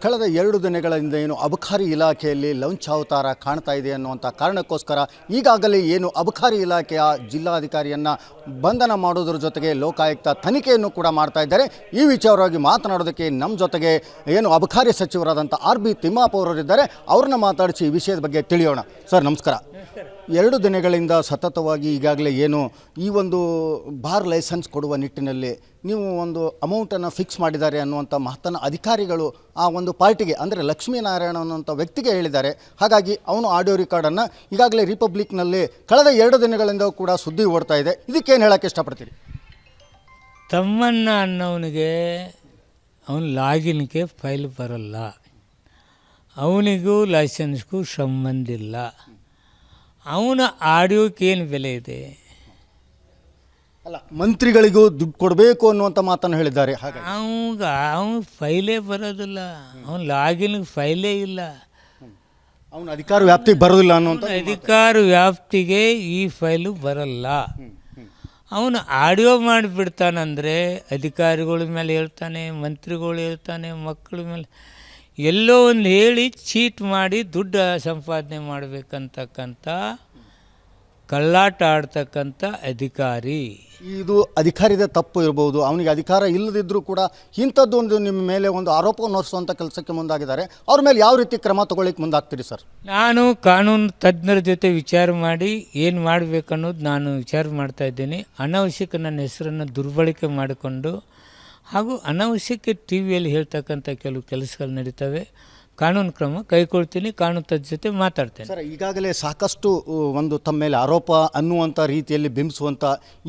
ಕಳೆದ 2 ದಿನಗಳಿಂದ ಏನು ಅಬಕಾರಿ ಇಲಾಖೆಯಲ್ಲಿ ಲಂಚ್ ಅವತಾರ ಕಾಣ್ತಾ ಇದೆ ಅನ್ನುವಂಥ ಕಾರಣಕ್ಕೋಸ್ಕರ ಈಗಾಗಲೇ ಏನು ಅಬಕಾರಿ ಇಲಾಖೆಯ ಜಿಲ್ಲಾಧಿಕಾರಿಯನ್ನು ಬಂಧನ ಮಾಡೋದ್ರ ಜೊತೆಗೆ ಲೋಕಾಯುಕ್ತ ತನಿಖೆಯನ್ನು ಕೂಡ ಮಾಡ್ತಾ ಇದ್ದಾರೆ. ಈ ವಿಚಾರವಾಗಿ ಮಾತನಾಡೋದಕ್ಕೆ ನಮ್ಮ ಜೊತೆಗೆ ಏನು ಅಬಕಾರಿ ಸಚಿವರಾದಂಥ RB ತಿಮ್ಮಾಪುರ ಅವರಿದ್ದಾರೆ. ಅವ್ರನ್ನ ಮಾತಾಡಿಸಿ ಈ ವಿಷಯದ ಬಗ್ಗೆ ತಿಳಿಯೋಣ. ಸರ್ ನಮಸ್ಕಾರ. 2 ದಿನಗಳಿಂದ ಸತತವಾಗಿ ಈಗಾಗಲೇ ಏನು ಈ ಒಂದು ಬಾರ್ ಲೈಸೆನ್ಸ್ ಕೊಡುವ ನಿಟ್ಟಿನಲ್ಲಿ ನೀವು ಒಂದು ಅಮೌಂಟನ್ನು ಫಿಕ್ಸ್ ಮಾಡಿದ್ದಾರೆ ಅನ್ನುವಂಥ ಮಹತ್ತನ್ನು ಅಧಿಕಾರಿಗಳು ಆ ಒಂದು ಪಾರ್ಟಿಗೆ ಅಂದರೆ ಲಕ್ಷ್ಮೀನಾರಾಯಣ ಅನ್ನುವಂಥ ವ್ಯಕ್ತಿಗೆ ಹೇಳಿದ್ದಾರೆ. ಹಾಗಾಗಿ ಅವನು ಆಡಿಯೋ ರೆಕಾರ್ಡನ್ನು ಈಗಾಗಲೇ ರಿಪಬ್ಲಿಕ್ನಲ್ಲಿ ಕಳೆದ 2 ದಿನಗಳಿಂದ ಕೂಡ ಸುದ್ದಿ ಓಡ್ತಾ ಇದೆ. ಇದಕ್ಕೇನು ಹೇಳೋಕ್ಕೆ ಇಷ್ಟಪಡ್ತೀರಿ? ತಮ್ಮಣ್ಣ ಅನ್ನೋನಿಗೆ ಅವನ ಲಾಗಿನ್ಗೆ ಫೈಲ್ ಬರಲ್ಲ, ಅವನಿಗೂ ಲೈಸೆನ್ಸ್ಗೂ ಸಂಬಂಧ ಇಲ್ಲ. ಅವನ ಆಡಿಯೋಕ್ಕೇನು ಬೆಲೆ ಇದೆ? ಅಲ್ಲ, ಮಂತ್ರಿಗಳಿಗೂ ದುಡ್ಡು ಕೊಡಬೇಕು ಅನ್ನುವಂಥ ಮಾತನ್ನು ಹೇಳಿದ್ದಾರೆ. ಹಾಗೆ ಅವನ ಫೈಲೇ ಬರೋದಿಲ್ಲ, ಅವನ ಲಾಗಿನ್ಗೆ ಫೈಲೇ ಇಲ್ಲ, ಅವನ ಅಧಿಕಾರ ವ್ಯಾಪ್ತಿಗೆ ಬರೋದಿಲ್ಲ ಅನ್ನುವಂಥ ಅಧಿಕಾರ ವ್ಯಾಪ್ತಿಗೆ ಈ ಫೈಲು ಬರಲ್ಲ. ಅವನು ಆಡಿಯೋ ಮಾಡಿಬಿಡ್ತಾನಂದರೆ ಅಧಿಕಾರಿಗಳ ಮೇಲೆ ಹೇಳ್ತಾನೆ, ಮಂತ್ರಿಗಳು ಹೇಳ್ತಾನೆ, ಮಕ್ಕಳ ಮೇಲೆ ಎಲ್ಲೋ ಒಂದು ಹೇಳಿ ಚೀಟ್ ಮಾಡಿ ದುಡ್ಡು ಸಂಪಾದನೆ ಮಾಡಬೇಕಂತಕ್ಕಂಥ ಕಳ್ಳಾಟ ಆಡ್ತಕ್ಕಂಥ ಅಧಿಕಾರಿ. ಇದು ಅಧಿಕಾರಿದ ತಪ್ಪು ಇರ್ಬೋದು. ಅವನಿಗೆ ಅಧಿಕಾರ ಇಲ್ಲದಿದ್ದರೂ ಕೂಡ ಇಂಥದ್ದು ಒಂದು ನಿಮ್ಮ ಮೇಲೆ ಒಂದು ಆರೋಪವನ್ನು ಹೊರಿಸುವಂಥ ಕೆಲಸಕ್ಕೆ ಮುಂದಾಗಿದ್ದಾರೆ. ಅವ್ರ ಮೇಲೆ ಯಾವ ರೀತಿ ಕ್ರಮ ತಗೊಳ್ಳಿಕ್ಕೆ ಮುಂದಾಗ್ತೀರಿ ಸರ್? ನಾನು ಕಾನೂನು ತಜ್ಞರ ಜೊತೆ ವಿಚಾರ ಮಾಡಿ ಏನು ಮಾಡಬೇಕನ್ನೋದು ನಾನು ವಿಚಾರ ಮಾಡ್ತಾ ಇದ್ದೀನಿ. ಅನಾವಶ್ಯಕ ನನ್ನ ಹೆಸರನ್ನು ದುರ್ಬಳಕೆ ಮಾಡಿಕೊಂಡು ಹಾಗೂ ಅನಾವಶ್ಯಕ ಟಿ ವಿಯಲ್ಲಿ ಹೇಳ್ತಕ್ಕಂಥ ಕೆಲವು ಕೆಲಸಗಳು ನಡೀತವೆ. ಕಾನೂನು ಕ್ರಮ ಕೈಗೊಳ್ತೀನಿ, ಕಾನೂನು ತಜ್ಞರ ಜೊತೆ ಮಾತಾಡ್ತೇನೆ. ಸರ್, ಈಗಾಗಲೇ ಸಾಕಷ್ಟು ಒಂದು ತಮ್ಮ ಮೇಲೆ ಆರೋಪ ಅನ್ನುವಂಥ ರೀತಿಯಲ್ಲಿ ಬಿಂಬಿಸುವಂಥ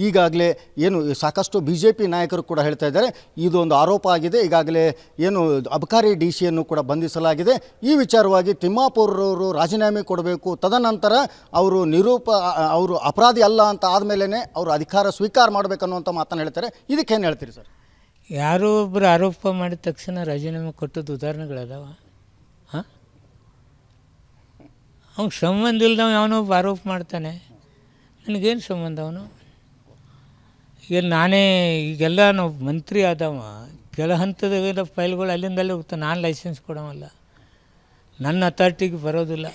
ಈಗಾಗಲೇ ಏನು ಸಾಕಷ್ಟು BJP ನಾಯಕರು ಕೂಡ ಹೇಳ್ತಾ ಇದ್ದಾರೆ ಇದು ಒಂದು ಆರೋಪ ಆಗಿದೆ. ಈಗಾಗಲೇ ಏನು ಅಬಕಾರಿ DC ಕೂಡ ಬಂಧಿಸಲಾಗಿದೆ. ಈ ವಿಚಾರವಾಗಿ ತಿಮ್ಮಾಪುರವರು ರಾಜೀನಾಮೆ ಕೊಡಬೇಕು, ತದನಂತರ ಅವರು ಅಪರಾಧಿ ಅಲ್ಲ ಅಂತ ಆದಮೇಲೆ ಅವರು ಅಧಿಕಾರ ಸ್ವೀಕಾರ ಮಾಡಬೇಕನ್ನುವಂಥ ಮಾತನ್ನು ಹೇಳ್ತಾರೆ. ಇದಕ್ಕೇನು ಹೇಳ್ತೀರಿ ಸರ್? ಯಾರೋ ಒಬ್ಬರು ಆರೋಪ ಮಾಡಿದ ತಕ್ಷಣ ರಾಜೀನಾಮೆ ಕೊಟ್ಟದ್ದು ಉದಾಹರಣೆಗಳದಾವ? ಹಾಂ, ಅವ್ನು ಸಂಬಂಧ ಇಲ್ದವ ಯಾವನೊಬ್ಬ ಆರೋಪ ಮಾಡ್ತಾನೆ, ನನಗೇನು ಸಂಬಂಧ? ಅವನು ಈಗ ನಾನೇ ಈಗೆಲ್ಲ ನಾವು ಮಂತ್ರಿ ಆದವ ಕೆಲ ಹಂತದ ಫೈಲ್ಗಳು ಅಲ್ಲಿಂದಲ್ಲೇ ಹೋಗ್ತಾನೆ. ನಾನು ಲೈಸೆನ್ಸ್ ಕೊಡೋವಲ್ಲ, ನನ್ನ ಅಥಾರಿಟಿಗೆ ಬರೋದಿಲ್ಲ.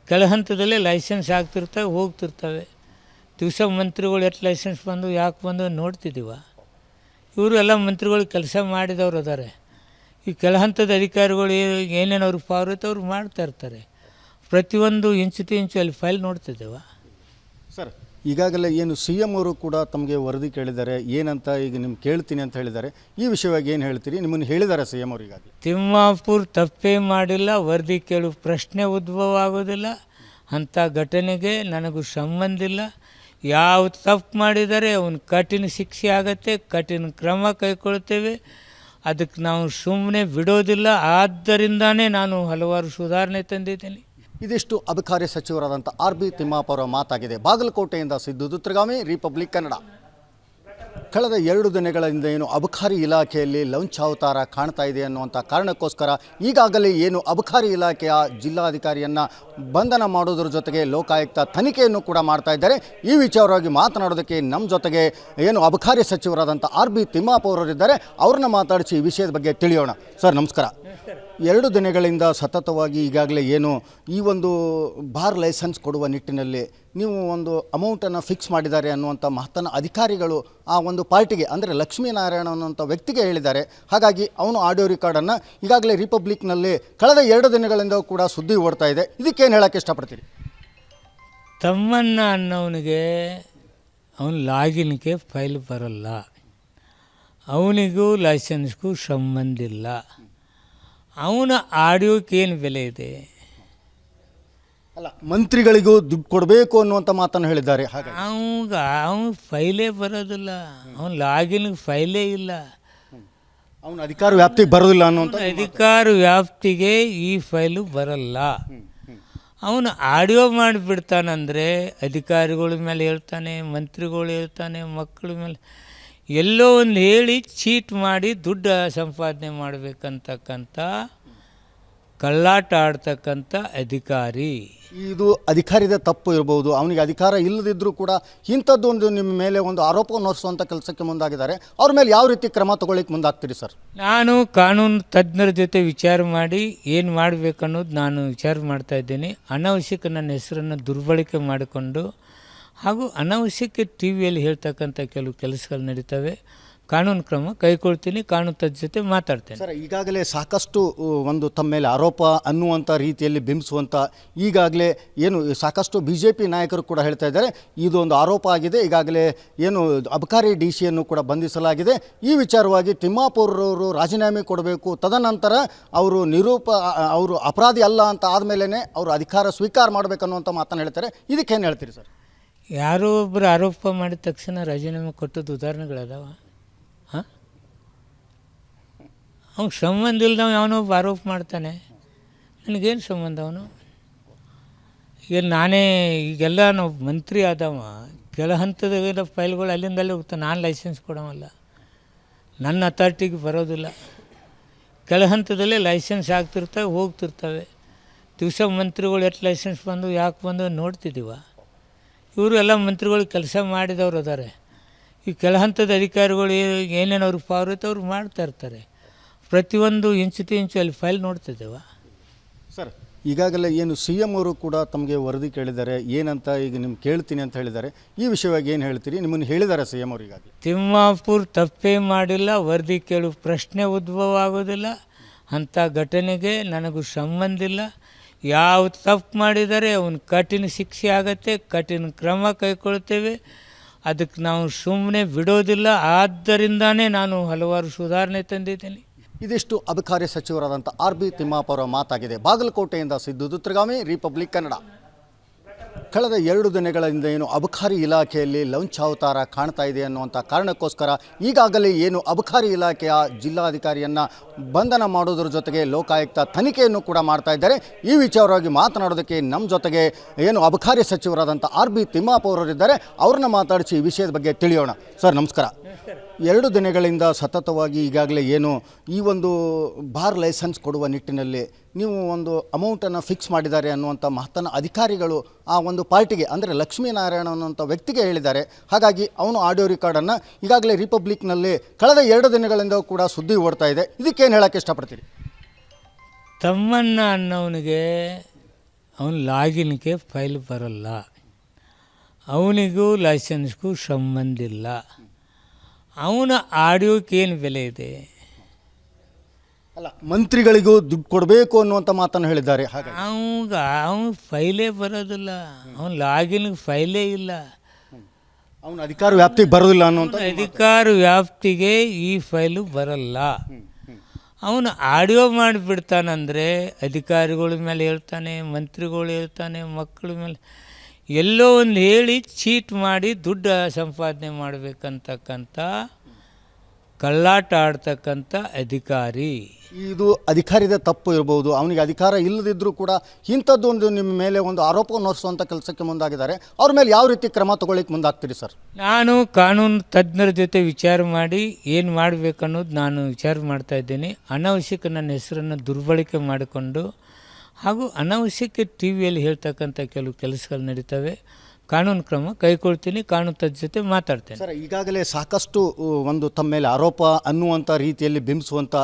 ಕೆಲ ಹಂತದಲ್ಲೇ ಲೈಸೆನ್ಸ್ ಆಗ್ತಿರ್ತವೆ, ಹೋಗ್ತಿರ್ತವೆ. ದಿವಸ ಮಂತ್ರಿಗಳು ಎಷ್ಟು ಲೈಸೆನ್ಸ್ ಬಂದು ಯಾಕೆ ಬಂದು ನೋಡ್ತಿದ್ದೀವ. ಇವರು ಎಲ್ಲ ಮಂತ್ರಿಗಳು ಕೆಲಸ ಮಾಡಿದವರು ಅದಾರೆ. ಈ ಕೆಲ ಹಂತದ ಅಧಿಕಾರಿಗಳು ಏನೇನು ಅವ್ರಿಗೆ ಪವರ್ ಐತೆ ಅವ್ರು ಮಾಡ್ತಾ ಇರ್ತಾರೆ. ಪ್ರತಿಯೊಂದು ಇಂಚು ಅಲ್ಲಿ ಫೈಲ್ ನೋಡ್ತಿದ್ದೇವ. ಸರ್, ಈಗಾಗಲೇ ಏನು CM ಅವರು ಕೂಡ ತಮಗೆ ವರದಿ ಕೇಳಿದ್ದಾರೆ, ಏನಂತ ಈಗ ನಿಮ್ಗೆ ಕೇಳ್ತೀನಿ ಅಂತ ಹೇಳಿದ್ದಾರೆ. ಈ ವಿಷಯವಾಗಿ ಏನು ಹೇಳ್ತೀರಿ? ನಿಮ್ಮನ್ನು ಹೇಳಿದ್ದಾರೆ CM ಅವರು ಈಗಾಗಲೇ? ತಿಮ್ಮಾಪುರ ತಪ್ಪೇ ಮಾಡಿಲ್ಲ, ವರದಿ ಕೇಳುವ ಪ್ರಶ್ನೆ ಉದ್ಭವ ಆಗೋದಿಲ್ಲ. ಅಂಥ ಘಟನೆಗೆ ನನಗೂ ಸಂಬಂಧ ಇಲ್ಲ. ಯಾವ ತಪ್ಪು ಮಾಡಿದರೆ ಅವನು ಕಠಿಣ ಶಿಕ್ಷೆ ಆಗತ್ತೆ, ಕಠಿಣ ಕ್ರಮ ಕೈಗೊಳ್ತೇವೆ. ಅದಕ್ಕೆ ನಾವು ಸುಮ್ಮನೆ ಬಿಡೋದಿಲ್ಲ. ಆದ್ದರಿಂದಾನೇ ನಾನು ಹಲವಾರು ಸುಧಾರಣೆ ತಂದಿದ್ದೀನಿ. ಇದಿಷ್ಟು ಅಬಕಾರಿ ಸಚಿವರಾದಂಥ RB ತಿಮ್ಮಾಪುರ ಮಾತಾಗಿದೆ. ಬಾಗಲಕೋಟೆಯಿಂದ ಸಿದ್ದು ದುತ್ರಗಾಮಿ, ರಿಪಬ್ಲಿಕ್ ಕನ್ನಡ. ಕಳೆದ 2 ದಿನಗಳಿಂದ ಏನು ಅಬಕಾರಿ ಇಲಾಖೆಯಲ್ಲಿ ಲಂಚ್ ಅವತಾರ ಕಾಣ್ತಾ ಇದೆ ಅನ್ನುವಂಥ ಕಾರಣಕ್ಕೋಸ್ಕರ ಈಗಾಗಲೇ ಏನು ಅಬಕಾರಿ ಇಲಾಖೆಯ ಜಿಲ್ಲಾಧಿಕಾರಿಯನ್ನು ಬಂಧನ ಮಾಡೋದ್ರ ಜೊತೆಗೆ ಲೋಕಾಯುಕ್ತ ತನಿಖೆಯನ್ನು ಕೂಡ ಮಾಡ್ತಾ ಇದ್ದಾರೆ. ಈ ವಿಚಾರವಾಗಿ ಮಾತನಾಡೋದಕ್ಕೆ ನಮ್ಮ ಜೊತೆಗೆ ಏನು ಅಬಕಾರಿ ಸಚಿವರಾದಂಥ RB ತಿಮ್ಮಾಪುರ ಅವರಿದ್ದಾರೆ. ಅವ್ರನ್ನ ಮಾತಾಡಿಸಿ ಈ ವಿಷಯದ ಬಗ್ಗೆ ತಿಳಿಯೋಣ. ಸರ್ ನಮಸ್ಕಾರ. 2 ದಿನಗಳಿಂದ ಸತತವಾಗಿ ಈಗಾಗಲೇ ಏನು ಈ ಒಂದು ಬಾರ್ ಲೈಸೆನ್ಸ್ ಕೊಡುವ ನಿಟ್ಟಿನಲ್ಲಿ ನೀವು ಒಂದು ಅಮೌಂಟನ್ನು ಫಿಕ್ಸ್ ಮಾಡಿದ್ದಾರೆ ಅನ್ನುವಂಥ ಮಹತ್ತನ್ನು ಅಧಿಕಾರಿಗಳು ಆ ಒಂದು ಪಾರ್ಟಿಗೆ ಅಂದರೆ ಲಕ್ಷ್ಮೀನಾರಾಯಣ ಅನ್ನುವಂಥ ವ್ಯಕ್ತಿಗೆ ಹೇಳಿದ್ದಾರೆ. ಹಾಗಾಗಿ ಅವನು ಆಡಿಯೋ ರೆಕಾರ್ಡನ್ನು ಈಗಾಗಲೇ ರಿಪಬ್ಲಿಕ್ನಲ್ಲಿ ಕಳೆದ 2 ದಿನಗಳಿಂದ ಕೂಡ ಸುದ್ದಿ ಓಡ್ತಾ ಇದೆ. ಇದಕ್ಕೇನು ಹೇಳೋಕ್ಕೆ ಇಷ್ಟಪಡ್ತೀರಿ? ತಮ್ಮಣ್ಣ ಅನ್ನೋನಿಗೆ ಅವನ ಲಾಗಿನ್ಗೆ ಫೈಲ್ ಬರಲ್ಲ, ಅವನಿಗೂ ಲೈಸೆನ್ಸ್ಗೂ ಸಂಬಂಧ ಇಲ್ಲ. ಅವನ ಆಡಿಯೋಕ್ಕೇನು ಬೆಲೆ ಇದೆ? ಅಲ್ಲ, ಮಂತ್ರಿಗಳಿಗೂ ದುಡ್ಡು ಕೊಡಬೇಕು ಅನ್ನುವಂಥ ಮಾತನ್ನು ಹೇಳಿದ್ದಾರೆ. ಹಾಗೆ ಅವನ ಫೈಲೇ ಬರೋದಿಲ್ಲ, ಅವನ ಲಾಗಿನ್ಗೆ ಫೈಲೇ ಇಲ್ಲ, ಅವನ ಅಧಿಕಾರ ವ್ಯಾಪ್ತಿಗೆ ಬರೋದಿಲ್ಲ ಅನ್ನುವಂಥ ಅಧಿಕಾರ ವ್ಯಾಪ್ತಿಗೆ ಈ ಫೈಲು ಬರಲ್ಲ. ಅವನು ಆಡಿಯೋ ಮಾಡಿಬಿಡ್ತಾನಂದರೆ ಅಧಿಕಾರಿಗಳ ಮೇಲೆ ಹೇಳ್ತಾನೆ, ಮಂತ್ರಿಗಳು ಹೇಳ್ತಾನೆ, ಮಕ್ಕಳ ಮೇಲೆ ಎಲ್ಲೋ ಒಂದು ಹೇಳಿ ಚೀಟ್ ಮಾಡಿ ದುಡ್ಡು ಸಂಪಾದನೆ ಮಾಡಬೇಕಂತಕ್ಕಂಥ ಕಳ್ಳಾಟ ಆಡ್ತಕ್ಕಂಥ ಅಧಿಕಾರಿ. ಇದು ಅಧಿಕಾರಿದ ತಪ್ಪು ಇರಬಹುದು, ಅವನಿಗೆ ಅಧಿಕಾರ ಇಲ್ಲದಿದ್ದರೂ ಕೂಡ ಇಂಥದ್ದೊಂದು ನಿಮ್ಮ ಮೇಲೆ ಒಂದು ಆರೋಪವನ್ನು ಹೊರಿಸುವಂಥ ಕೆಲಸಕ್ಕೆ ಮುಂದಾಗಿದ್ದಾರೆ. ಅವ್ರ ಮೇಲೆ ಯಾವ ರೀತಿ ಕ್ರಮ ತಗೊಳ್ಳಿಕ್ಕೆ ಮುಂದಾಗ್ತೀರಿ ಸರ್? ನಾನು ಕಾನೂನು ತಜ್ಞರ ಜೊತೆ ವಿಚಾರ ಮಾಡಿ ಏನು ಮಾಡಬೇಕನ್ನೋದು ನಾನು ವಿಚಾರ ಮಾಡ್ತಾ ಇದ್ದೀನಿ. ಅನಾವಶ್ಯಕ ನನ್ನ ಹೆಸರನ್ನು ದುರ್ಬಳಕೆ ಮಾಡಿಕೊಂಡು ಹಾಗೂ ಅನಾವಶ್ಯಕ ಟಿ ವಿಯಲ್ಲಿ ಹೇಳ್ತಕ್ಕಂಥ ಕೆಲವು ಕೆಲಸಗಳು ನಡೀತವೆ. ಕಾನೂನು ಕ್ರಮ ಕೈಗೊಳ್ತೀನಿ, ಕಾನೂನು ತಜ್ಞರ ಜೊತೆ ಮಾತಾಡ್ತೇನೆ. ಸರ್, ಈಗಾಗಲೇ ಸಾಕಷ್ಟು ಒಂದು ತಮ್ಮ ಮೇಲೆ ಆರೋಪ ಅನ್ನುವಂಥ ರೀತಿಯಲ್ಲಿ ಬಿಂಬಿಸುವಂಥ ಈಗಾಗಲೇ ಏನು ಸಾಕಷ್ಟು BJP ನಾಯಕರು ಕೂಡ ಹೇಳ್ತಾ ಇದ್ದಾರೆ, ಇದೊಂದು ಆರೋಪ ಆಗಿದೆ. ಈಗಾಗಲೇ ಏನು ಅಬಕಾರಿ DC ಕೂಡ ಬಂಧಿಸಲಾಗಿದೆ. ಈ ವಿಚಾರವಾಗಿ ತಿಮ್ಮಾಪುರವರು ರಾಜೀನಾಮೆ ಕೊಡಬೇಕು, ತದನಂತರ ಅವರು ಅಪರಾಧಿ ಅಲ್ಲ ಅಂತ ಆದಮೇಲೆ ಅವರು ಅಧಿಕಾರ ಸ್ವೀಕಾರ ಮಾಡಬೇಕನ್ನುವಂಥ ಮಾತನ್ನು ಹೇಳ್ತಾರೆ. ಇದಕ್ಕೇನು ಹೇಳ್ತೀರಿ ಸರ್? ಯಾರೋ ಒಬ್ಬರು ಆರೋಪ ಮಾಡಿದ ತಕ್ಷಣ ರಾಜೀನಾಮೆ ಕೊಟ್ಟದ್ದು ಉದಾಹರಣೆಗಳದಾವ. ಹಾಂ, ಅವ್ನು ಸಂಬಂಧ ಇಲ್ದವ ಯಾವನೊಬ್ಬ ಆರೋಪ ಮಾಡ್ತಾನೆ, ನನಗೇನು ಸಂಬಂಧ? ಅವನು ಈಗ ನಾನೇ ಈಗೆಲ್ಲ ನಾವು ಮಂತ್ರಿ ಆದವ, ಕೆಲ ಹಂತದ ಫೈಲ್ಗಳು ಅಲ್ಲಿಂದಲ್ಲೇ ಹೋಗ್ತಾನೆ. ನಾನು ಲೈಸೆನ್ಸ್ ಕೊಡೋವಲ್ಲ, ನನ್ನ ಅಥಾರಿಟಿಗೆ ಬರೋದಿಲ್ಲ. ಕೆಲ ಹಂತದಲ್ಲೇ ಲೈಸೆನ್ಸ್ ಆಗ್ತಿರ್ತವೆ, ಹೋಗ್ತಿರ್ತವೆ. ದಿವಸ ಮಂತ್ರಿಗಳು ಎಷ್ಟು ಲೈಸೆನ್ಸ್ ಬಂದು ಯಾಕೆ ಬಂದು ನೋಡ್ತಿದ್ದೀವ. ಇವರು ಎಲ್ಲ ಮಂತ್ರಿಗಳು ಕೆಲಸ ಮಾಡಿದವರು ಅದಾರೆ. ಈ ಕೆಲ ಹಂತದ ಅಧಿಕಾರಿಗಳು ಏನೇನು ಅವ್ರಿಗೆ ಪವರ್ ಐತೆ ಅವ್ರು ಮಾಡ್ತಾ ಇರ್ತಾರೆ. ಪ್ರತಿಯೊಂದು ಇಂಚು ಅಲ್ಲಿ ಫೈಲ್ ನೋಡ್ತಿದ್ದೇವ. ಸರ್, ಈಗಾಗಲೇ ಏನು CM ಅವರು ಕೂಡ ತಮಗೆ ವರದಿ ಕೇಳಿದ್ದಾರೆ, ಏನಂತ ಈಗ ನಿಮ್ಗೆ ಕೇಳ್ತೀನಿ ಅಂತ ಹೇಳಿದ್ದಾರೆ. ಈ ವಿಷಯವಾಗಿ ಏನು ಹೇಳ್ತೀರಿ? ನಿಮ್ಮನ್ನು ಹೇಳಿದ್ದಾರೆ CM ಅವರು ಈಗಾಗಲೇ? ತಿಮ್ಮಾಪುರ್ ತಪ್ಪೇ ಮಾಡಿಲ್ಲ, ವರದಿ ಕೇಳು ಪ್ರಶ್ನೆ ಉದ್ಭವ ಆಗೋದಿಲ್ಲ. ಅಂಥ ಘಟನೆಗೆ ನನಗೂ ಸಂಬಂಧ ಇಲ್ಲ. ಯಾವ ತಪ್ಪು ಮಾಡಿದರೆ ಅವನು ಕಠಿಣ ಶಿಕ್ಷೆ ಆಗತ್ತೆ, ಕಠಿಣ ಕ್ರಮ ಕೈಗೊಳ್ತೇವೆ. ಅದಕ್ಕೆ ನಾವು ಸುಮ್ಮನೆ ಬಿಡೋದಿಲ್ಲ. ಆದ್ದರಿಂದಾನೇ ನಾನು ಹಲವಾರು ಸುಧಾರಣೆ ತಂದಿದ್ದೀನಿ. ಇದಿಷ್ಟು ಅಬಕಾರಿ ಸಚಿವರಾದಂಥ RB ತಿಮ್ಮಾಪುರ ಮಾತಾಗಿದೆ. ಬಾಗಲಕೋಟೆಯಿಂದ ಸಿದ್ದು ದುತ್ರಗಾಮಿ, ರಿಪಬ್ಲಿಕ್ ಕನ್ನಡ. ಕಳೆದ 2 ದಿನಗಳಿಂದ ಏನು ಅಬಕಾರಿ ಇಲಾಖೆಯಲ್ಲಿ ಲಂಚಾವತಾರ ಕಾಣ್ತಾ ಇದೆ ಅನ್ನುವಂಥ ಕಾರಣಕ್ಕೋಸ್ಕರ ಈಗಾಗಲೇ ಏನು ಅಬಕಾರಿ ಇಲಾಖೆಯ ಜಿಲ್ಲಾಧಿಕಾರಿಯನ್ನು ಬಂಧನ ಮಾಡೋದ್ರ ಜೊತೆಗೆ ಲೋಕಾಯುಕ್ತ ತನಿಖೆಯನ್ನು ಕೂಡ ಮಾಡ್ತಾ ಇದ್ದಾರೆ. ಈ ವಿಚಾರವಾಗಿ ಮಾತನಾಡೋದಕ್ಕೆ ನಮ್ಮ ಜೊತೆಗೆ ಏನು ಅಬಕಾರಿ ಸಚಿವರಾದಂಥ RB ತಿಮ್ಮಾಪುರರಿದ್ದಾರೆ. ಅವ್ರನ್ನ ಮಾತಾಡಿಸಿ ಈ ವಿಷಯದ ಬಗ್ಗೆ ತಿಳಿಯೋಣ. ಸರ್, ನಮಸ್ಕಾರ. 2 ದಿನಗಳಿಂದ ಸತತವಾಗಿ ಈಗಾಗಲೇ ಏನು ಈ ಒಂದು ಬಾರ್ ಲೈಸೆನ್ಸ್ ಕೊಡುವ ನಿಟ್ಟಿನಲ್ಲಿ ನೀವು ಒಂದು ಅಮೌಂಟನ್ನು ಫಿಕ್ಸ್ ಮಾಡಿದ್ದಾರೆ ಅನ್ನುವಂಥ ಮಾತನ್ನು ಅಧಿಕಾರಿಗಳು ಆ ಒಂದು ಪಾರ್ಟಿಗೆ, ಅಂದರೆ ಲಕ್ಷ್ಮೀನಾರಾಯಣ ಅನ್ನುವಂಥ ವ್ಯಕ್ತಿಗೆ ಹೇಳಿದ್ದಾರೆ. ಹಾಗಾಗಿ ಅವನು ಆಡಿಯೋ ರೆಕಾರ್ಡನ್ನು ಈಗಾಗಲೇ ರಿಪಬ್ಲಿಕ್ನಲ್ಲಿ ಕಳೆದ 2 ದಿನಗಳಿಂದ ಕೂಡ ಸುದ್ದಿ ಓಡ್ತಾ ಇದೆ. ಇದಕ್ಕೇನು ಹೇಳೋಕ್ಕೆ ಇಷ್ಟಪಡ್ತೀರಿ? ತಮ್ಮಣ್ಣ ಅನ್ನೋನಿಗೆ ಅವನ ಲಾಗಿನ್ಗೆ ಫೈಲ್ ಬರಲ್ಲ, ಅವನಿಗೂ ಲೈಸೆನ್ಸ್ಗೂ ಸಂಬಂಧ ಇಲ್ಲ. ಅವನ ಆಡಿಯೋಕ್ಕೆ ಏನು ಬೆಲೆ ಇದೆ? ಅಲ್ಲ, ಮಂತ್ರಿಗಳಿಗೂ ದುಡ್ಡು ಕೊಡಬೇಕು ಅನ್ನುವಂಥ ಮಾತನ್ನು ಹೇಳಿದ್ದಾರೆ. ಹಾಗೆ ಅವನ ಫೈಲೇ ಬರೋದಿಲ್ಲ, ಅವನ ಲಾಗಿನ್ಗೆ ಫೈಲೇ ಇಲ್ಲ, ಅವನ ಅಧಿಕಾರ ವ್ಯಾಪ್ತಿಗೆ ಬರೋದಿಲ್ಲ ಅನ್ನುವಂಥ ಅಧಿಕಾರ ವ್ಯಾಪ್ತಿಗೆ ಈ ಫೈಲು ಬರಲ್ಲ. ಅವನು ಆಡಿಯೋ ಮಾಡಿಬಿಡ್ತಾನಂದರೆ ಅಧಿಕಾರಿಗಳ ಮೇಲೆ ಹೇಳ್ತಾನೆ, ಮಂತ್ರಿಗಳು ಹೇಳ್ತಾನೆ, ಮಕ್ಕಳ ಮೇಲೆ ಎಲ್ಲೋ ಒಂದು ಹೇಳಿ ಚೀಟ್ ಮಾಡಿ ದುಡ್ಡು ಸಂಪಾದನೆ ಮಾಡಬೇಕಂತಕ್ಕಂಥ ಕಳ್ಳಾಟ ಆಡ್ತಕ್ಕಂಥ ಅಧಿಕಾರಿ. ಇದು ಅಧಿಕಾರಿದ ತಪ್ಪು ಇರಬಹುದು, ಅವನಿಗೆ ಅಧಿಕಾರ ಇಲ್ಲದಿದ್ದರೂ ಕೂಡ ಇಂಥದ್ದೊಂದು ನಿಮ್ಮ ಮೇಲೆ ಒಂದು ಆರೋಪವನ್ನು ಹೊರಿಸುವಂಥ ಕೆಲಸಕ್ಕೆ ಮುಂದಾಗಿದ್ದಾರೆ. ಅವ್ರ ಮೇಲೆ ಯಾವ ರೀತಿ ಕ್ರಮ ತಗೊಳ್ಳಿಕ್ಕೆ ಮುಂದಾಗ್ತೀರಿ ಸರ್? ನಾನು ಕಾನೂನು ತಜ್ಞರ ಜೊತೆ ವಿಚಾರ ಮಾಡಿ ಏನು ಮಾಡಬೇಕನ್ನೋದು ನಾನು ವಿಚಾರ ಮಾಡ್ತಾ ಇದ್ದೀನಿ. ಅನಾವಶ್ಯಕ ನನ್ನ ಹೆಸರನ್ನು ದುರ್ಬಳಕೆ ಮಾಡಿಕೊಂಡು ಹಾಗೂ ಅನಾವಶ್ಯಕ ಟಿ ವಿಯಲ್ಲಿ ಹೇಳ್ತಕ್ಕಂಥ ಕೆಲವು ಕೆಲಸಗಳು ನಡೀತವೆ. ಕಾನೂನು ಕ್ರಮ ಕೈಗೊಳ್ತೀನಿ, ಕಾನೂನು ತಜ್ಞರ ಜೊತೆ ಮಾತಾಡ್ತೇನೆ. ಸರ್, ಈಗಾಗಲೇ ಸಾಕಷ್ಟು ಒಂದು ತಮ್ಮ ಮೇಲೆ ಆರೋಪ ಅನ್ನುವಂಥ ರೀತಿಯಲ್ಲಿ ಬಿಂಬಿಸುವಂಥ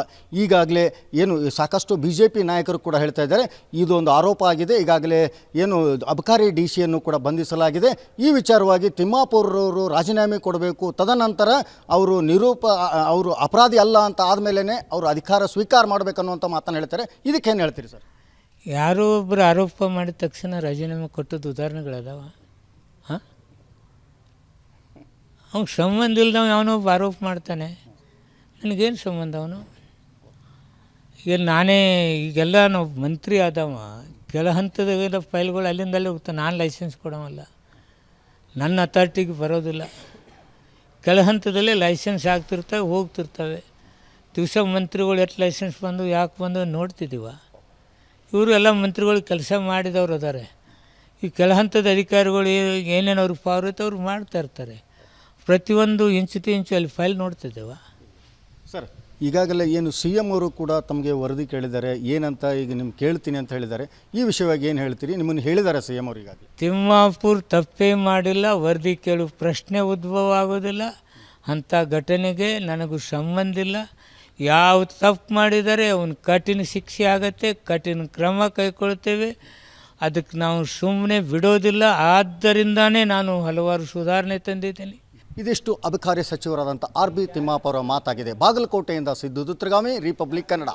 ಈಗಾಗಲೇ ಏನು ಸಾಕಷ್ಟು BJP ನಾಯಕರು ಕೂಡ ಹೇಳ್ತಾ ಇದ್ದಾರೆ, ಇದೊಂದು ಆರೋಪ ಆಗಿದೆ. ಈಗಾಗಲೇ ಏನು ಅಬಕಾರಿ DC ಕೂಡ ಬಂಧಿಸಲಾಗಿದೆ. ಈ ವಿಚಾರವಾಗಿ ತಿಮ್ಮಾಪುರವರು ರಾಜೀನಾಮೆ ಕೊಡಬೇಕು, ತದನಂತರ ಅವರು ಅಪರಾಧಿ ಅಲ್ಲ ಅಂತ ಆದಮೇಲೆ ಅವರು ಅಧಿಕಾರ ಸ್ವೀಕಾರ ಮಾಡಬೇಕನ್ನುವಂಥ ಮಾತನ್ನು ಹೇಳ್ತಾರೆ. ಇದಕ್ಕೇನು ಹೇಳ್ತೀರಿ ಸರ್? ಯಾರೋ ಒಬ್ಬರು ಆರೋಪ ಮಾಡಿದ ತಕ್ಷಣ ರಾಜೀನಾಮೆ ಕೊಟ್ಟದ್ದು ಉದಾಹರಣೆಗಳದಾವ. ಹಾಂ, ಅವ್ನು ಸಂಬಂಧ ಇಲ್ದವ ಯಾವನೊಬ್ಬ ಆರೋಪ ಮಾಡ್ತಾನೆ, ನನಗೇನು ಸಂಬಂಧ? ಅವನು ಈಗ ನಾನೇ ಈಗೆಲ್ಲ ನಾವು ಮಂತ್ರಿ ಆದವ, ಕೆಲ ಹಂತದ ಫೈಲ್ಗಳು ಅಲ್ಲಿಂದಲ್ಲೇ ಹೋಗ್ತಾನೆ. ನಾನು ಲೈಸೆನ್ಸ್ ಕೊಡೋವಲ್ಲ, ನನ್ನ ಅಥಾರಿಟಿಗೆ ಬರೋದಿಲ್ಲ. ಕೆಲ ಹಂತದಲ್ಲೇ ಲೈಸೆನ್ಸ್ ಆಗ್ತಿರ್ತವೆ, ಹೋಗ್ತಿರ್ತವೆ. ದಿವಸ ಮಂತ್ರಿಗಳು ಎಷ್ಟು ಲೈಸೆನ್ಸ್ ಬಂದು ಯಾಕೆ ಬಂದು ನೋಡ್ತಿದ್ದೀವ. ಇವರು ಎಲ್ಲ ಮಂತ್ರಿಗಳು ಕೆಲಸ ಮಾಡಿದವರು ಅದಾರೆ. ಈ ಕೆಲ ಹಂತದ ಅಧಿಕಾರಿಗಳು ಏನೇನು ಅವ್ರಿಗೆ ಪವರ್ ಐತೆ ಅವ್ರು ಮಾಡ್ತಾ ಇರ್ತಾರೆ. ಪ್ರತಿಯೊಂದು ಇಂಚು ಅಲ್ಲಿ ಫೈಲ್ ನೋಡ್ತಿದ್ದೇವ. ಸರ್, ಈಗಾಗಲೇ ಏನು ಸಿ ಎಮ್ ಅವರು ಕೂಡ ತಮಗೆ ವರದಿ ಕೇಳಿದ್ದಾರೆ, ಏನಂತ ಈಗ ನಿಮ್ಗೆ ಕೇಳ್ತೀನಿ ಅಂತ ಹೇಳಿದ್ದಾರೆ. ಈ ವಿಷಯವಾಗಿ ಏನು ಹೇಳ್ತೀರಿ? ನಿಮ್ಮನ್ನು ಹೇಳಿದ್ದಾರೆ ಸಿ ಎಮ್ ಅವರು ಈಗಾಗಲೇ? ತಿಮ್ಮಾಪುರ್ ತಪ್ಪೇ ಮಾಡಿಲ್ಲ, ವರದಿ ಕೇಳು ಪ್ರಶ್ನೆ ಉದ್ಭವ ಆಗೋದಿಲ್ಲ. ಅಂಥ ಘಟನೆಗೆ ನನಗೂ ಸಂಬಂಧ ಇಲ್ಲ. ಯಾವ ತಪ್ಪು ಮಾಡಿದರೆ ಅವನು ಕಠಿಣ ಶಿಕ್ಷೆ ಆಗತ್ತೆ, ಕಠಿಣ ಕ್ರಮ ಕೈಗೊಳ್ತೇವೆ. ಅದಕ್ಕೆ ನಾವು ಸುಮ್ಮನೆ ಬಿಡೋದಿಲ್ಲ. ಆದ್ದರಿಂದಾನೇ ನಾನು ಹಲವಾರು ಸುಧಾರಣೆ ತಂದಿದ್ದೀನಿ. ಇದಿಷ್ಟು ಅಬಕಾರಿ ಸಚಿವರಾದಂಥ ಆರ್ ಬಿ ತಿಮ್ಮಾಪುರ ಮಾತಾಗಿದೆ. ಬಾಗಲಕೋಟೆಯಿಂದ ಸಿದ್ದು ದುತ್ರಗಾಮಿ, ರಿಪಬ್ಲಿಕ್ ಕನ್ನಡ.